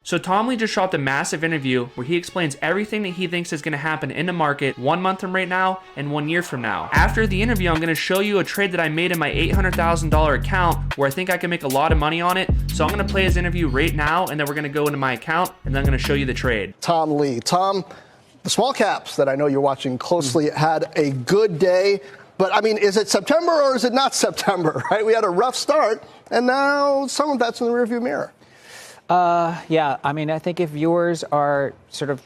So Tom Lee just dropped a massive interview where he explains everything that he thinks is going to happen in the market 1 month from right now and 1 year from now. After the interview, I'm going to show you a trade that I made in my $800,000 account where I think I can make a lot of money on it. So I'm going to play his interview right now, and then we're going to go into my account, and then I'm going to show you the trade. Tom Lee. Tom, the small caps that I know you're watching closely had a good day. But, I mean, is it September or is it not September, right? We had a rough start, and now some of that's in the rearview mirror. Yeah, I mean, I think if viewers are sort of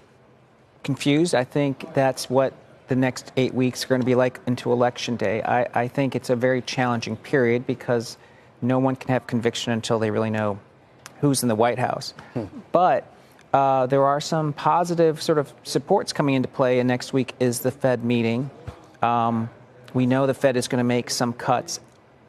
confused, I think that's what the next 8 weeks are going to be like into Election Day. I think it's a very challenging period because no one can have conviction until they really know who's in the White House. But there are some positive sort of supports coming into play, and next week is the Fed meeting. We know the Fed is going to make some cuts.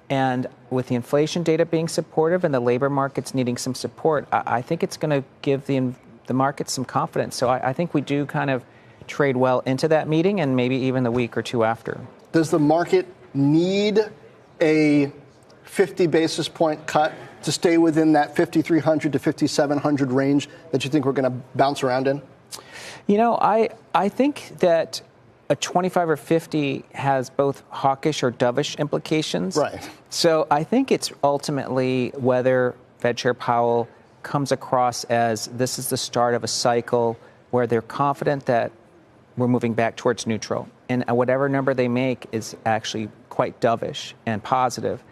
And with the inflation data being supportive and the labor markets needing some support, I think it's going to give the markets some confidence. So I think we do kind of trade well into that meeting and maybe even the week or two after. Does the market need a 50 basis point cut to stay within that 5,300 to 5,700 range that you think we're going to bounce around in? You know, I think that a 25 or 50 has both hawkish or dovish implications. Right. So I think it's ultimately whether Fed Chair Powell comes across as this is the start of a cycle where they're confident that we're moving back towards neutral. And whatever number they make is actually quite dovish and positive.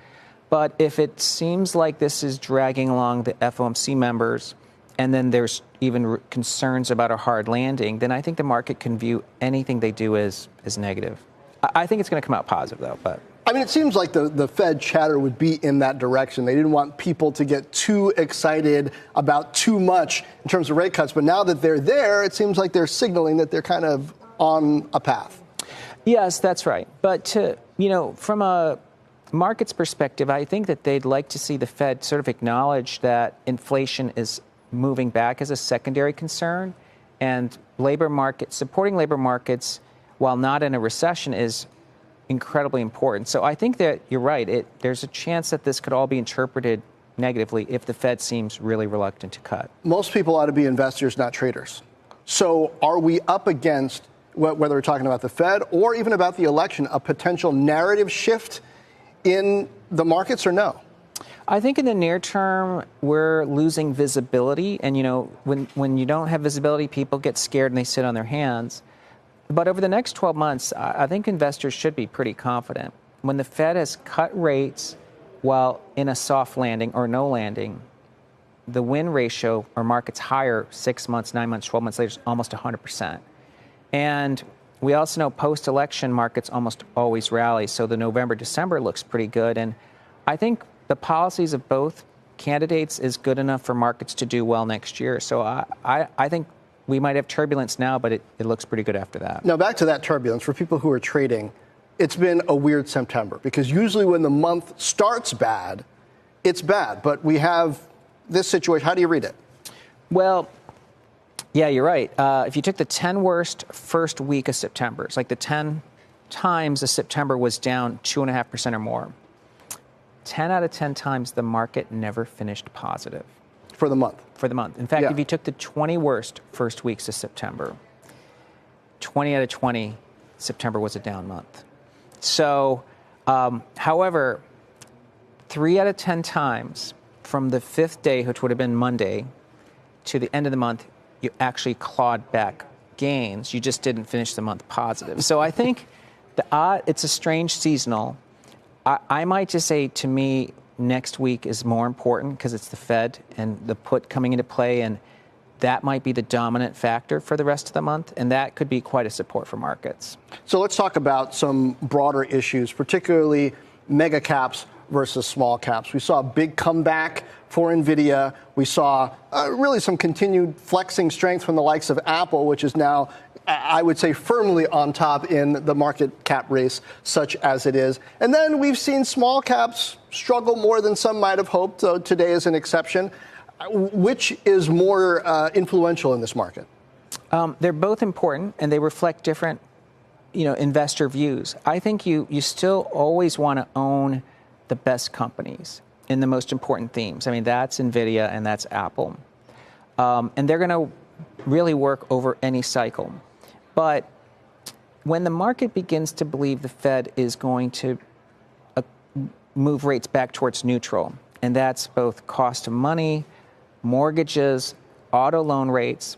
But if it seems like this is dragging along the FOMC members, and then there's even concerns about a hard landing, then I think the market can view anything they do as negative. I think it's going to come out positive, though. But I mean, it seems like the Fed chatter would be in that direction. They didn't want people to get too excited about too much in terms of rate cuts. But now that they're there, it seems like they're signaling that they're kind of on a path. Yes, that's right. But, from a market's perspective, I think that they'd like to see the Fed sort of acknowledge that inflation is moving back as a secondary concern, and supporting labor markets while not in a recession is incredibly important. So I think that you're right. There's a chance that this could all be interpreted negatively if the Fed seems really reluctant to cut. Most people ought to be investors, not traders. So are we up against, whether we're talking about the Fed or even about the election, a potential narrative shift in the markets or no? I think in the near term, we're losing visibility. And, when you don't have visibility, people get scared and they sit on their hands. But over the next 12 months, I think investors should be pretty confident. When the Fed has cut rates while in a soft landing or no landing, the win ratio or markets higher 6 months, 9 months, 12 months later is almost 100%. And we also know post-election markets almost always rally. So the November, December looks pretty good. And I think the policies of both candidates is good enough for markets to do well next year. So I think we might have turbulence now, but it looks pretty good after that. Now, back to that turbulence. For people who are trading, it's been a weird September because usually when the month starts bad, it's bad. But we have this situation. How do you read it? Well, yeah, you're right. If you took the 10 worst first week of September, it's like the 10 times a September was down 2.5% or more. 10 out of 10 times the market never finished positive. For the month? For the month. In fact, if you took the 20 worst first weeks of September, 20 out of 20, September was a down month. So, however, 3 out of 10 times from the fifth day, which would have been Monday, to the end of the month, you actually clawed back gains. You just didn't finish the month positive. So I think it's a strange seasonal. I might just say, to me, next week is more important because it's the Fed and the put coming into play, and that might be the dominant factor for the rest of the month, and that could be quite a support for markets. So let's talk about some broader issues, particularly mega caps versus small caps. We saw a big comeback for NVIDIA. We saw really some continued flexing strength from the likes of Apple, which is now, I would say, firmly on top in the market cap race, such as it is. And then we've seen small caps struggle more than some might have hoped. So today is an exception. Which is more influential in this market? They're both important, and they reflect different, investor views. I think you still always want to own the best companies in the most important themes. I mean, that's NVIDIA and that's Apple. and they're going to really work over any cycle. But when the market begins to believe the Fed is going to move rates back towards neutral, and that's both cost of money, mortgages, auto loan rates,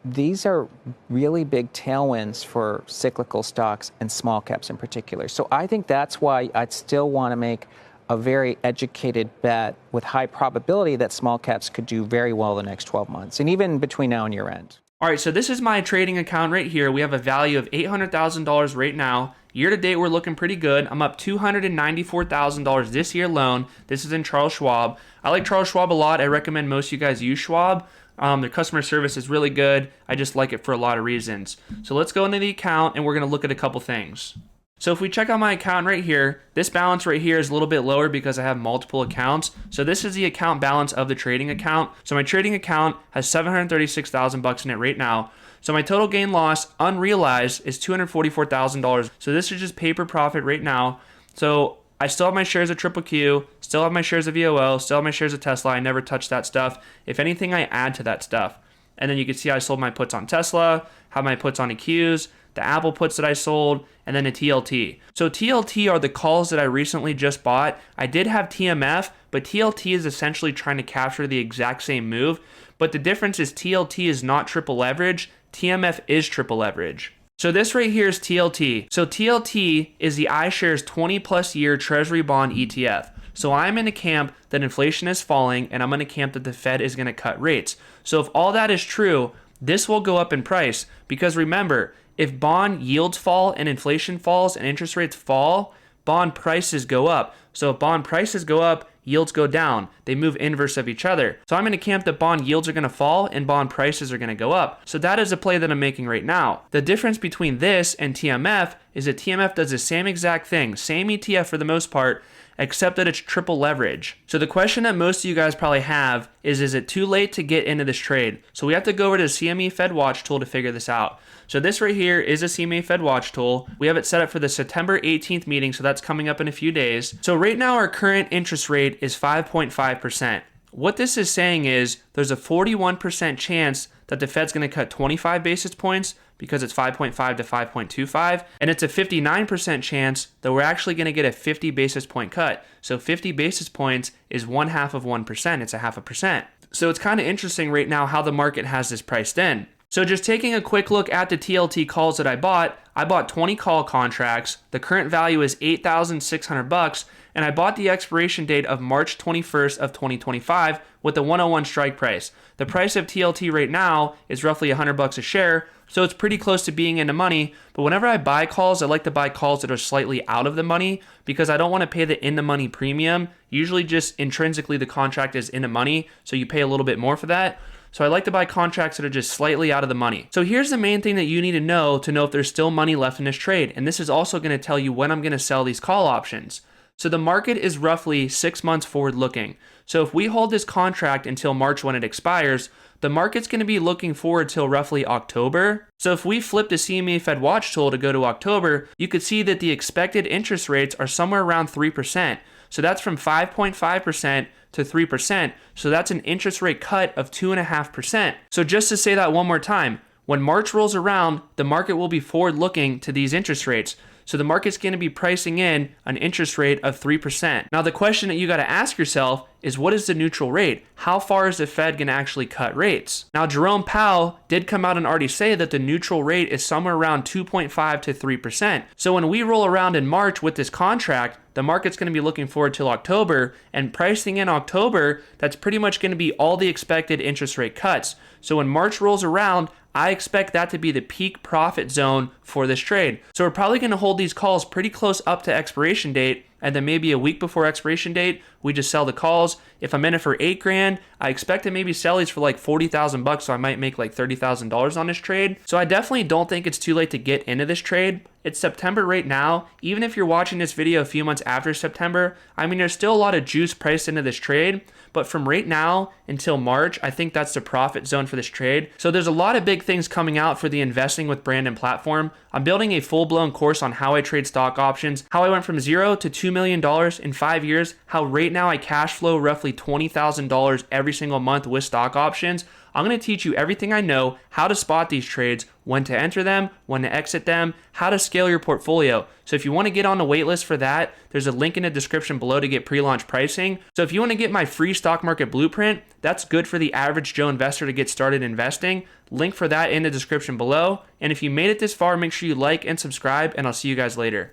these are really big tailwinds for cyclical stocks and small caps in particular. So I think that's why I'd still want to make a very educated bet with high probability that small caps could do very well the next 12 months, and even between now and year end. All right, so this is my trading account right here. We have a value of $800,000 right now. Year to date, we're looking pretty good. I'm up $294,000 this year alone. This is in Charles Schwab. I like Charles Schwab a lot. I recommend most of you guys use Schwab. Their customer service is really good. I just like it for a lot of reasons. So let's go into the account and we're going to look at a couple things. So if we check out my account right here, this balance right here is a little bit lower because I have multiple accounts. So this is the account balance of the trading account. So my trading account has $736,000 in it right now. So my total gain loss unrealized is $244,000. So this is just paper profit right now. So I still have my shares of Triple Q, still have my shares of EOL, still have my shares of Tesla. I never touch that stuff. If anything, I add to that stuff. And then you can see I sold my puts on Tesla, have my puts on EQs, the Apple puts that I sold, and then a TLT. So TLT are the calls that I recently just bought. I did have TMF, but TLT is essentially trying to capture the exact same move. But the difference is TLT is not triple leverage. TMF is triple leverage. So this right here is TLT. So TLT is the iShares 20 plus year Treasury bond ETF. So I'm in a camp that inflation is falling, and I'm in a camp that the Fed is going to cut rates. So if all that is true, this will go up in price, because remember, if bond yields fall and inflation falls and interest rates fall, bond prices go up. So if bond prices go up, yields go down. They move inverse of each other. So I'm in a camp that bond yields are going to fall and bond prices are going to go up. So that is a play that I'm making right now. The difference between this and TMF is that TMF does the same exact thing, same ETF for the most part, except that it's triple leverage. So the question that most of you guys probably have is it too late to get into this trade? So we have to go over to the CME Fed Watch tool to figure this out. So this right here is a CME Fed Watch tool. We have it set up for the September 18th meeting, so that's coming up in a few days. So right now our current interest rate is 5.5%. What this is saying is there's a 41% chance that the Fed's going to cut 25 basis points because it's 5.5 to 5.25, and it's a 59% chance that we're actually going to get a 50 basis point cut. So 50 basis points is 0.5%. It's 0.5%. So it's kind of interesting right now how the market has this priced in. So just taking a quick look at the TLT calls that I bought 20 call contracts. The current value is $8,600, and I bought the expiration date of March 21st of 2025 with the 101 strike price. The price of TLT right now is roughly $100 a share, so it's pretty close to being in the money. But whenever I buy calls, I like to buy calls that are slightly out of the money because I don't want to pay the in the money premium. Usually just intrinsically the contract is in the money, so you pay a little bit more for that. So I like to buy contracts that are just slightly out of the money. So here's the main thing that you need to know if there's still money left in this trade. And this is also going to tell you when I'm going to sell these call options. So the market is roughly 6 months forward looking. So if we hold this contract until March when it expires, the market's going to be looking forward till roughly October. So if we flip the CME Fed Watch tool to go to October, you could see that the expected interest rates are somewhere around 3%. So that's from 5.5% to 3%. So that's an interest rate cut of 2.5%. So just to say that one more time, when March rolls around, the market will be forward looking to these interest rates. So the market's going to be pricing in an interest rate of 3%. Now the question that you got to ask yourself is, what is the neutral rate? How far is the Fed going to actually cut rates? Now Jerome Powell did come out and already say that the neutral rate is somewhere around 2.5 to 3%. So when we roll around in March with this contract, the market's going to be looking forward till October, and pricing in October, that's pretty much going to be all the expected interest rate cuts. So when March rolls around, I expect that to be the peak profit zone for this trade. So we're probably going to hold these calls pretty close up to expiration date, and then maybe a week before expiration date, we just sell the calls. If I'm in it for $8,000, I expect to maybe sell these for like $40,000, so I might make like $30,000 on this trade. So I definitely don't think it's too late to get into this trade. It's September right now. Even if you're watching this video a few months after September, I mean, there's still a lot of juice priced into this trade. But from right now until March, I think that's the profit zone for this trade. So there's a lot of big things coming out for the Investing with Brandon platform. I'm building a full-blown course on how I trade stock options, how I went from 0 to $2 million in 5 years, how right now I cash flow roughly $20,000 every single month with stock options. I'm going to teach you everything I know, how to spot these trades, when to enter them, when to exit them, how to scale your portfolio. So if you want to get on the wait list for that, there's a link in the description below to get pre-launch pricing. So if you want to get my free stock market blueprint, that's good for the average Joe investor to get started investing. Link for that in the description below. And if you made it this far, make sure you like and subscribe, and I'll see you guys later.